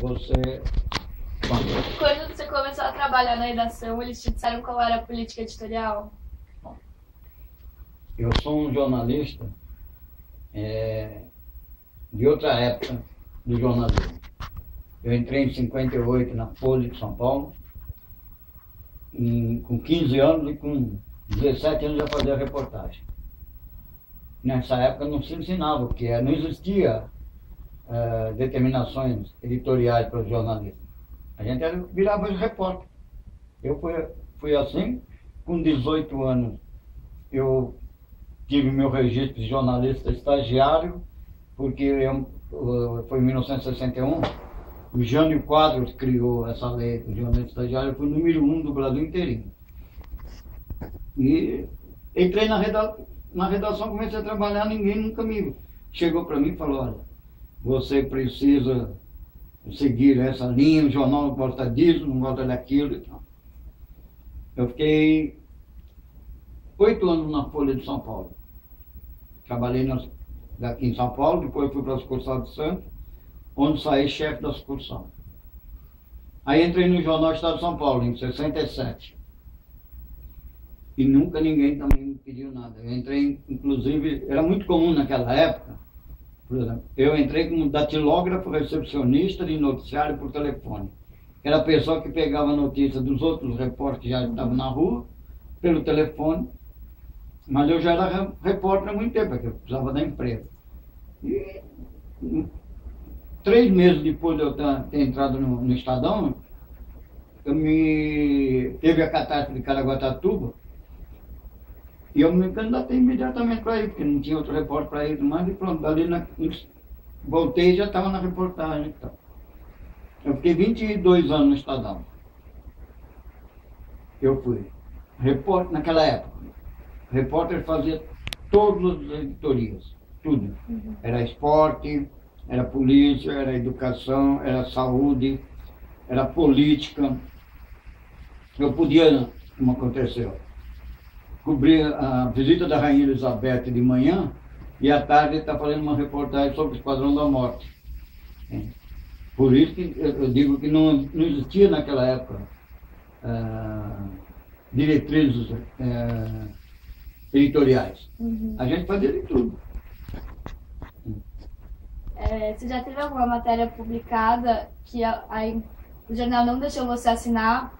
você... Quando você começou a trabalhar na redação, eles te disseram qual era a política editorial? Eu sou um jornalista de outra época do jornalismo. Eu entrei em 58 na Folha de São Paulo, com 15 anos, e com 17 anos já fazia reportagem. Nessa época não se ensinava o que é, não existia determinações editoriais para os jornalistas. A gente virava repórter. Eu fui assim, com 18 anos eu tive meu registro de jornalista estagiário, porque foi em 1961, o Jânio Quadros criou essa lei do jornalista estagiário, eu fui o número 1 do Brasil inteirinho. E entrei na redação, comecei a trabalhar, ninguém nunca me chegou para mim e falou, olha, você precisa seguir essa linha, o jornal não gosta disso, não gosta daquilo e tal. Eu fiquei 8 anos na Folha de São Paulo. Trabalhei aqui em São Paulo, depois fui para a sucursal de Santos, onde saí chefe da sucursal. Aí entrei no Jornal Estado de São Paulo, em 67. E nunca ninguém também me pediu nada. Eu entrei, inclusive, era muito comum naquela época, por exemplo, eu entrei como datilógrafo recepcionista de noticiário por telefone. Era a pessoa que pegava a notícia dos outros repórteres que já estavam na rua, pelo telefone, mas eu já era repórter há muito tempo, porque eu precisava da empresa. E 3 meses depois de eu ter entrado no Estadão, teve a catástrofe de Caraguatatuba, e eu me candidatei imediatamente para ir, porque não tinha outro repórter para ir mais, e pronto, dali voltei e já estava na reportagem e tal. Eu fiquei 22 anos no Estadão. Eu fui repórter, naquela época, repórter fazia todas as editorias, tudo. Era esporte, era polícia, era educação, era saúde, era política. Eu podia, como aconteceu, cobrir a visita da Rainha Elizabeth de manhã e à tarde está fazendo uma reportagem sobre o Esquadrão da Morte. Por isso que eu digo que não existia naquela época diretrizes editoriais. A gente fazia de tudo. Você já teve alguma matéria publicada que o jornal não deixou você assinar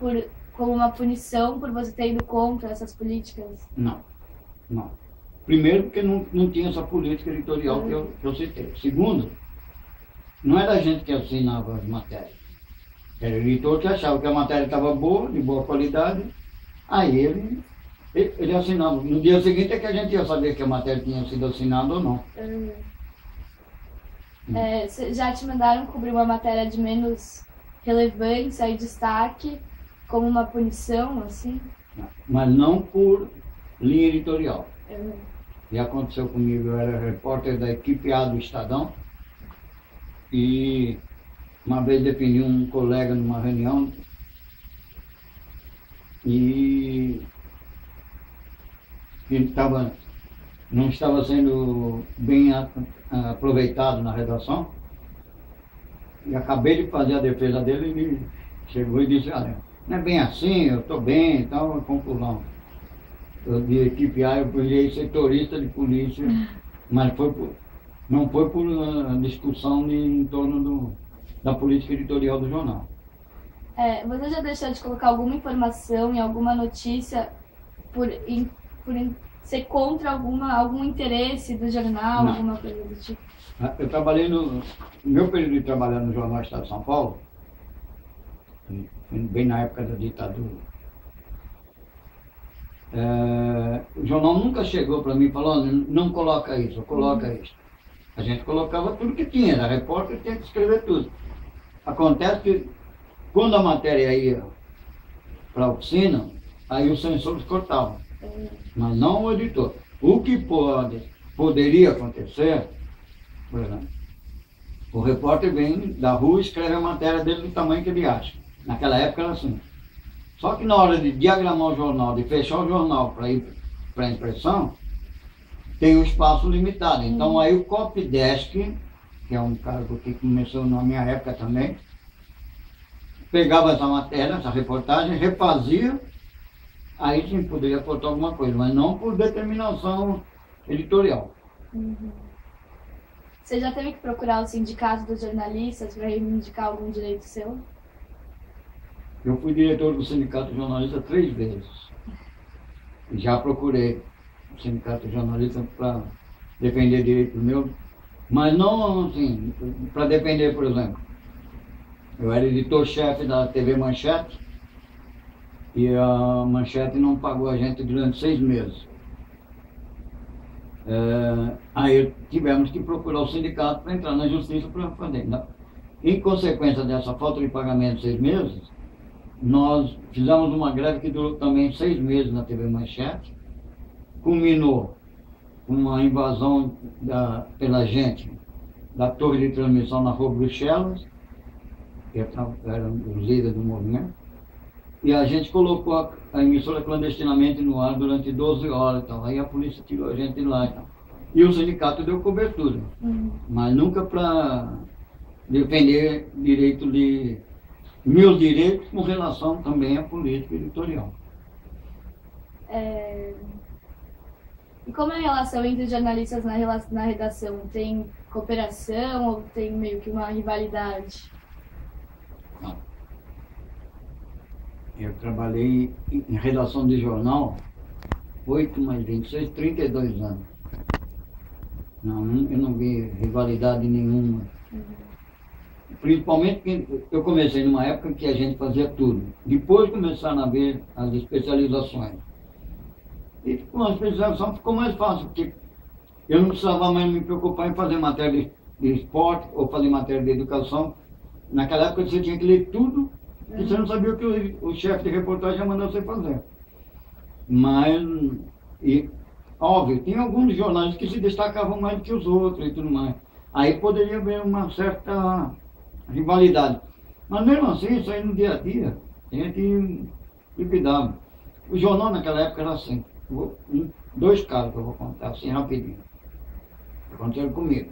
como uma punição por você ter ido contra essas políticas? Não. Primeiro, porque não tinha essa política editorial que eu citei. Segundo, não era a gente que assinava as matérias. Era o editor que achava que a matéria estava boa, de boa qualidade, aí ele assinava. No dia seguinte é que a gente ia saber que a matéria tinha sido assinada ou não. Já te mandaram cobrir uma matéria de menos relevância e destaque como uma punição, assim? Mas não por linha editorial. E aconteceu comigo, eu era repórter da equipe A do Estadão, e uma vez defendi um colega numa reunião e ele não estava sendo bem aproveitado na redação, e acabei de fazer a defesa dele, e ele chegou e disse, olha, não é bem assim, eu estou bem, então, conclusão. De equipe A eu virei setorista de polícia, mas não foi por discussão em torno da política editorial do jornal. Você já deixou de colocar alguma informação em alguma notícia por ser contra algum interesse do jornal, alguma coisa do tipo? Eu trabalhei no meu período de trabalhar no Jornal Estado de São Paulo, bem na época da ditadura. O jornal nunca chegou para mim e falou, não coloca isso, coloca isso. A gente colocava tudo que tinha, era repórter, tinha que escrever tudo. Acontece que quando a matéria ia para a oficina, aí os censores cortavam, mas não o editor. O que poderia acontecer, por exemplo, o repórter vem da rua e escreve a matéria dele do tamanho que ele acha. Naquela época era assim. Só que na hora de diagramar o jornal, de fechar o jornal para ir para a impressão, tem um espaço limitado. Então aí o copydesk, que é um cargo que começou na minha época também, pegava essa matéria, essa reportagem, refazia, aí sim poderia aportar alguma coisa, mas não por determinação editorial. Uhum. Você já teve que procurar o sindicato dos jornalistas para reivindicar algum direito seu? Eu fui diretor do sindicato de jornalistas 3 vezes. Já procurei o sindicato de jornalistas para defender direitos meus, mas não assim, para defender, por exemplo, eu era editor-chefe da TV Manchete e a Manchete não pagou a gente durante 6 meses. Aí tivemos que procurar o sindicato para entrar na justiça para fazer. Em consequência dessa falta de pagamento de 6 meses, nós fizemos uma greve que durou também 6 meses na TV Manchete, culminou com uma invasão pela gente da torre de transmissão na Rua Bruxelas, que era o líder do movimento, e a gente colocou a emissora clandestinamente no ar durante 12 horas e tal. Aí a polícia tirou a gente de lá e tal. E o sindicato deu cobertura, mas nunca para defender meus direitos com relação também à política editorial. E como é a relação entre os jornalistas na redação? Tem cooperação ou tem meio que uma rivalidade? Não. Eu trabalhei em redação de jornal 8 mais 26, 32 anos. Não, eu não vi rivalidade nenhuma. Principalmente porque eu comecei numa época em que a gente fazia tudo. Depois começaram a ver as especializações. E com a especialização ficou mais fácil, porque eu não precisava mais me preocupar em fazer matéria de esporte ou fazer matéria de educação. Naquela época você tinha que ler tudo e você não sabia o que o chefe de reportagem ia mandar você fazer. Mas, óbvio, tinha alguns jornais que se destacavam mais do que os outros e tudo mais. Aí poderia haver uma certa rivalidade. Mas mesmo assim, isso aí no dia a dia, a gente liquidava. O jornal naquela época era assim. 2 casos que eu vou contar assim rapidinho. Aconteceram comigo.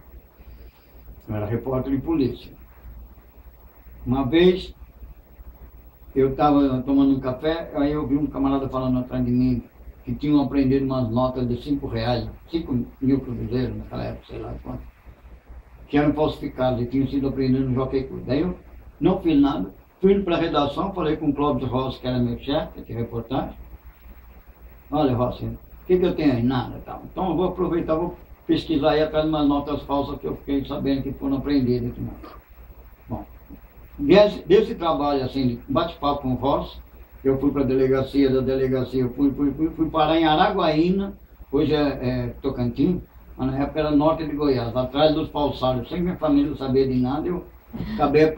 Eu era repórter de polícia. Uma vez eu estava tomando um café, aí eu vi um camarada falando atrás de mim que tinham apreendido umas notas de R$5, 5.000 cruzeiros naquela época, sei lá quanto, que eram falsificados e tinham sido apreendidos no Jockey Club. Daí eu não fiz nada, fui para a redação, falei com o Clóvis Rossi, que era meu chefe de reportagem. Olha, Rossi, o que eu tenho aí? Nada, tal. Então eu vou aproveitar, vou pesquisar aí atrás de umas notas falsas que eu fiquei sabendo que foram apreendidas. Bom, desse trabalho assim, de bate-papo com o Rossi, eu fui para a delegacia, da delegacia eu fui parar em Araguaína, hoje é Tocantins, mas na época era norte de Goiás, atrás dos falsários, sem minha família saber de nada, eu acabei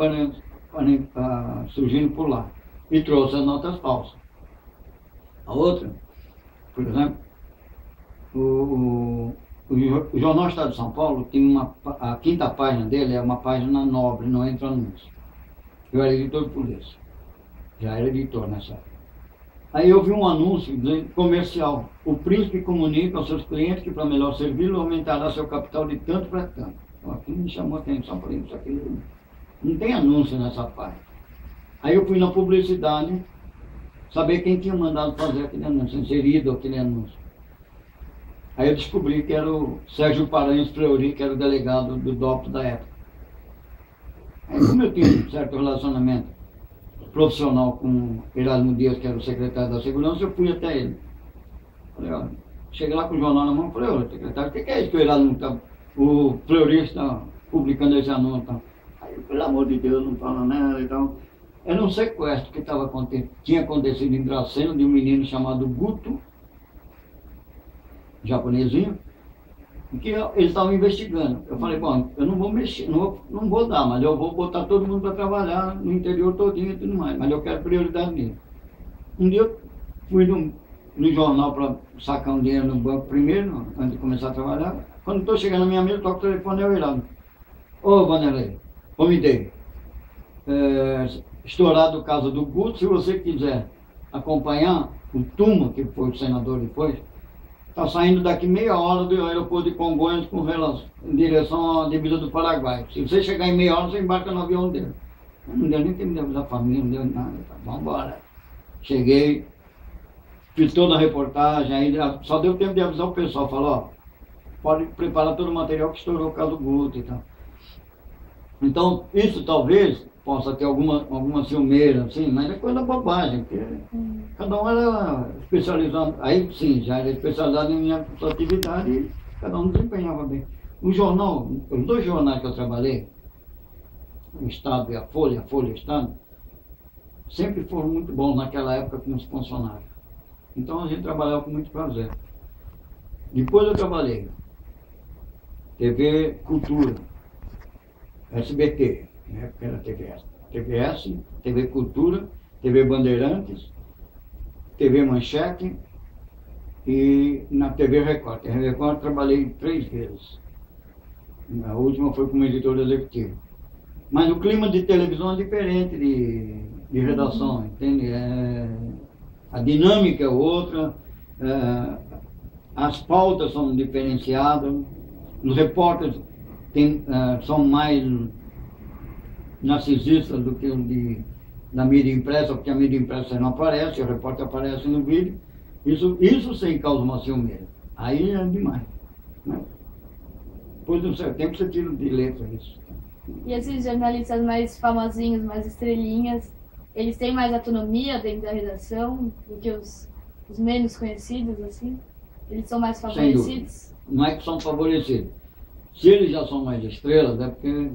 surgindo por lá e trouxe as notas falsas. A outra, por exemplo, o Jornal Estado de São Paulo tem a 5ª página dele é uma página nobre, não entra anúncio. Eu era editor de polícia, já era editor nessa época. Aí eu vi um anúncio comercial. O príncipe comunica aos seus clientes que para melhor servi-lo aumentará seu capital de tanto para tanto. Então, aquilo me chamou a atenção, falei, isso aqui não tem anúncio nessa página. Aí eu fui na publicidade saber quem tinha mandado fazer aquele anúncio, inserido aquele anúncio. Aí eu descobri que era o Sérgio Paranhos Fleury, que era o delegado do DOPS da época. Aí como eu tinha um certo relacionamento profissional com o Erasmo Dias, que era o secretário da Segurança, eu fui até ele. Falei, olha, cheguei lá com o jornal na mão, falei, olha, secretário, o que é isso que o Erasmo o Fleury está publicando esse anúncio? Então? Aí, pelo amor de Deus, não fala nada e tal. Era um sequestro que tinha acontecido em Dracena de um menino chamado Guto, japonesinho, que eles estavam investigando. Eu falei, bom, eu não vou mexer, não vou dar, mas eu vou botar todo mundo para trabalhar no interior todinho e tudo mais, mas eu quero prioridade nele. Um dia eu fui no jornal para sacar um dinheiro no banco primeiro, antes de começar a trabalhar. Quando estou chegando na minha mesa, toco o telefone e eu irado. Ô, Vanderlei, me dei. Estourado o caso do Guto, se você quiser acompanhar o Tuma, que foi o senador depois, está saindo daqui meia hora do aeroporto de Congonhas em direção à divisa do Paraguai. Se você chegar em meia hora, você embarca no avião dele. Não deu nem tempo de avisar a família, não deu nada. Vamos embora. Cheguei, fiz toda a reportagem, aí só deu tempo de avisar o pessoal, falou, ó, pode preparar todo o material que estourou por causa do Guto e tal. Então, isso talvez possa ter alguma ciumeira, assim, mas é coisa bobagem, porque cada um era especializado, aí sim, já era especializado em minha sua atividade e cada um desempenhava bem. O jornal, os 2 jornais que eu trabalhei, o Estado e a Folha e o Estado, sempre foram muito bons naquela época com os funcionários. Então a gente trabalhava com muito prazer. Depois eu trabalhei TV Cultura, SBT, na época era TVS, TV Cultura, TV Bandeirantes, TV Manchete e na TV Record. TV Record trabalhei 3 vezes. A última foi como editor executivo. Mas o clima de televisão é diferente de redação, entende? A dinâmica é outra, as pautas são diferenciadas, os repórteres são mais narcisistas do que os da mídia impressa, porque a mídia impressa não aparece, o repórter aparece no vídeo. Isso sim causa uma ciumeira. Aí é demais. Né? Depois de um certo tempo você tira de letra isso. E esses jornalistas mais famosinhos, mais estrelinhas, eles têm mais autonomia dentro da redação do que os menos conhecidos, assim? Eles são mais favorecidos? Não é que são favorecidos. Se eles já são mais estrelas, é porque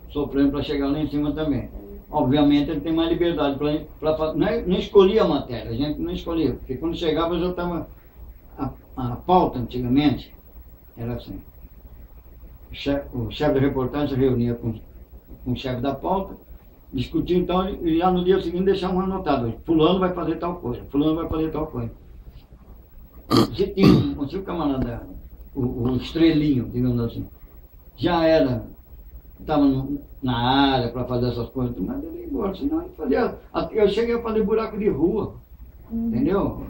sofrendo para chegar lá em cima também. Obviamente ele tem mais liberdade para fazer. Não escolhia a matéria, a gente não escolhia, porque quando chegava já estava. A pauta antigamente era assim. O chefe de reportagem se reunia com o chefe da pauta, discutia então, e já no dia seguinte deixavam anotado, fulano vai fazer tal coisa, fulano vai fazer tal coisa. Se o camarada, o estrelinho, digamos assim, já estava na área para fazer essas coisas, mas ele ia embora, senão ele fazia. Eu cheguei a fazer buraco de rua, entendeu?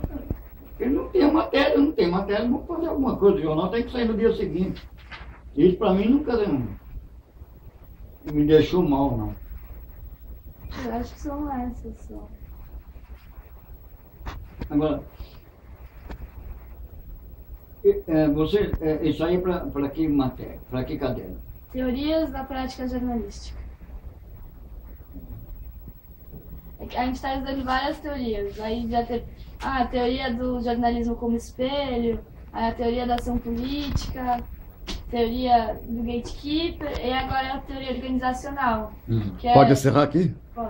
Ele não tem matéria, vamos fazer alguma coisa, o jornal tem que sair no dia seguinte. Isso para mim nunca me deixou mal, não. Eu acho que são essas só. Agora, isso aí para que matéria? Para que cadeira? Teorias da prática jornalística. A gente está estudando várias teorias. Aí já teve a teoria do jornalismo como espelho, a teoria da ação política, teoria do gatekeeper e agora a teoria organizacional. Pode encerrar aqui? Pode.